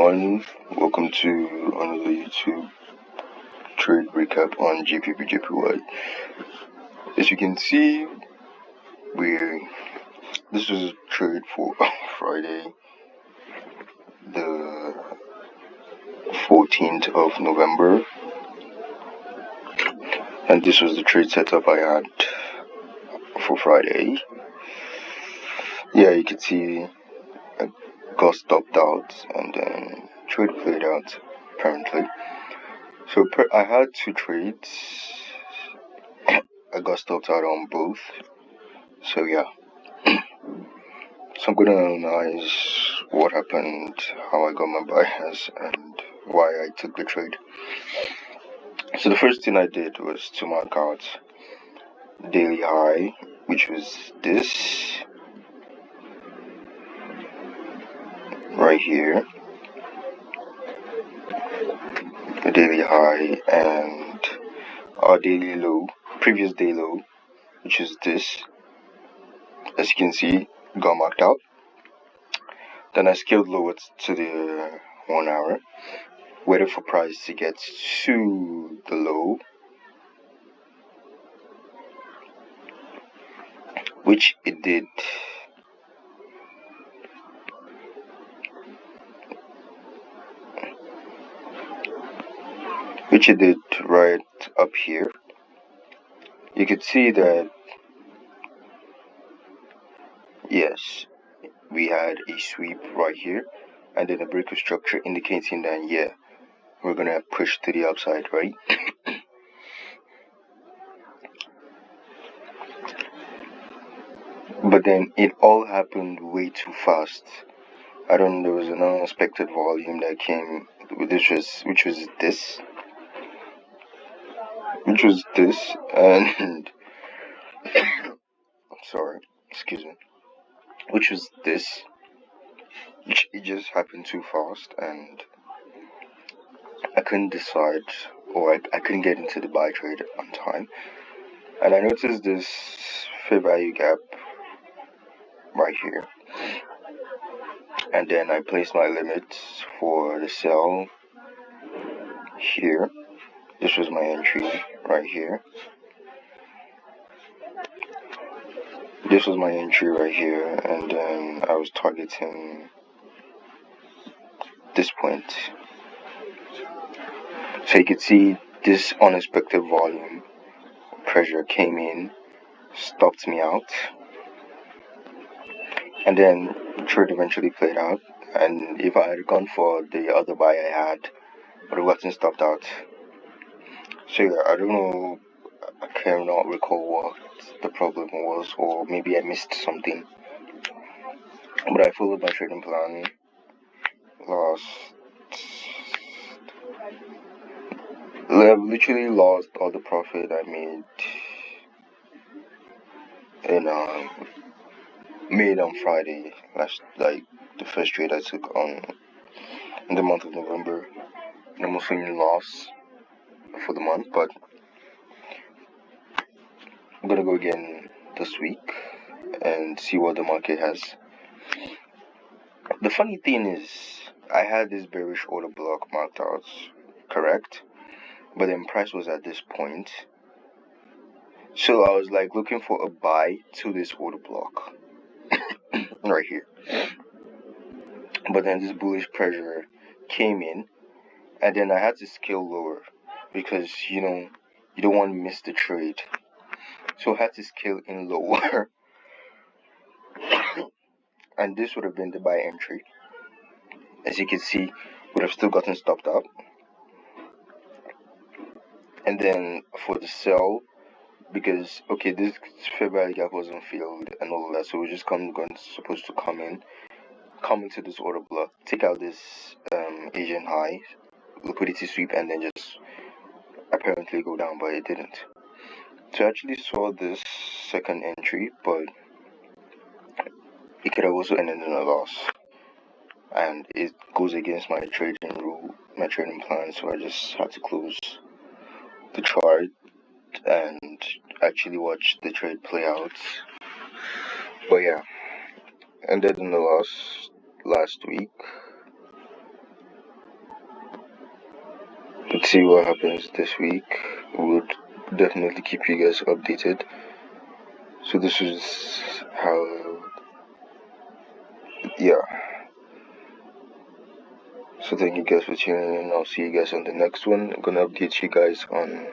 everyone, welcome to another YouTube trade recap on Gbpjpy. As you can see, this was a trade for Friday, the 14th of November, and this was the trade setup I had for Friday. Yeah, you can see I got stopped out and then trade played out apparently. So I had two trades. I got stopped out on both. So yeah. So I'm gonna analyze what happened, how I got my bias, and why I took the trade. So the first thing I did was to mark out daily high, which was this right here, the daily high, and our daily low, previous day low, which is this. As you can see, got marked out. Then I scaled lower to the 1 hour, waited for price to get to the low, which it did. Right up here. You could see that, yes, we had a sweep right here, and then a break of structure indicating that, yeah, we're gonna push to the upside, right? But then it all happened way too fast. I don't know, there was an unexpected volume that came, which was this, and sorry, excuse me, which was this, which it just happened too fast, and I couldn't decide, or I couldn't get into the buy trade on time. And I noticed this fair value gap right here, and then I placed my limits for the sell here. This was my entry right here. This was my entry right here, and then I was targeting this point. So you could see this unexpected volume pressure came in, stopped me out, and then the trade eventually played out. And if I had gone for the other buy I had, I would have gotten stopped out. So yeah, I don't know, I cannot recall what the problem was, or maybe I missed something. But I followed my trading plan. Literally lost all the profit I made on Friday, like the first trade I took on in the month of November. The Muslim loss for the month, but I'm gonna go again this week and see what the market has. The funny thing is, I had this bearish order block marked out, correct? But then price was at this point, so I was like looking for a buy to this order block right here. But then this bullish pressure came in, and then I had to scale lower because you don't want to miss the trade. So I had to scale in lower, and this would have been the buy entry. As you can see, would have still gotten stopped out. And then for the sell, because okay, this fair value gap wasn't filled and all of that, so we're just supposed to come into this order block, take out this Asian high, liquidity sweep, and then just apparently go down, but it didn't. So I actually saw this second entry, but it could have also ended in a loss, and it goes against my trading plan, so I just had to close the chart and actually watch the trade play out. But yeah, ended in the loss last week. Let's see what happens this week. We'll definitely keep you guys updated. So this is how, yeah. So thank you guys for tuning in. I'll see you guys on the next one. I'm gonna update you guys on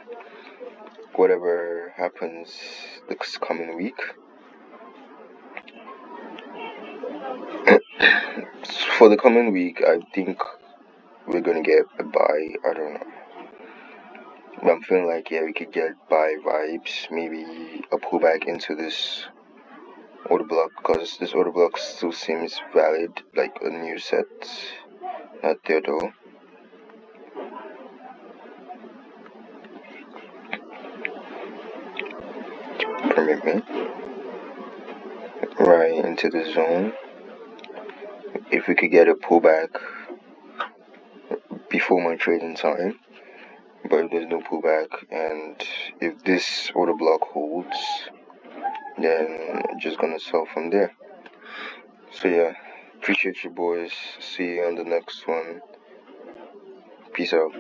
whatever happens this coming week. For the coming week, I think we're gonna get a buy. I don't know. But I'm feeling like, yeah, we could get buy vibes. Maybe a pullback into this order block, because this order block still seems valid, like a new set. Not there though. Permit me. Right into the zone. If we could get a pullback before my trading time, but if there's no pullback, and if this order block holds, then I'm just gonna sell from there. So yeah, appreciate you boys. See you on the next one. Peace out.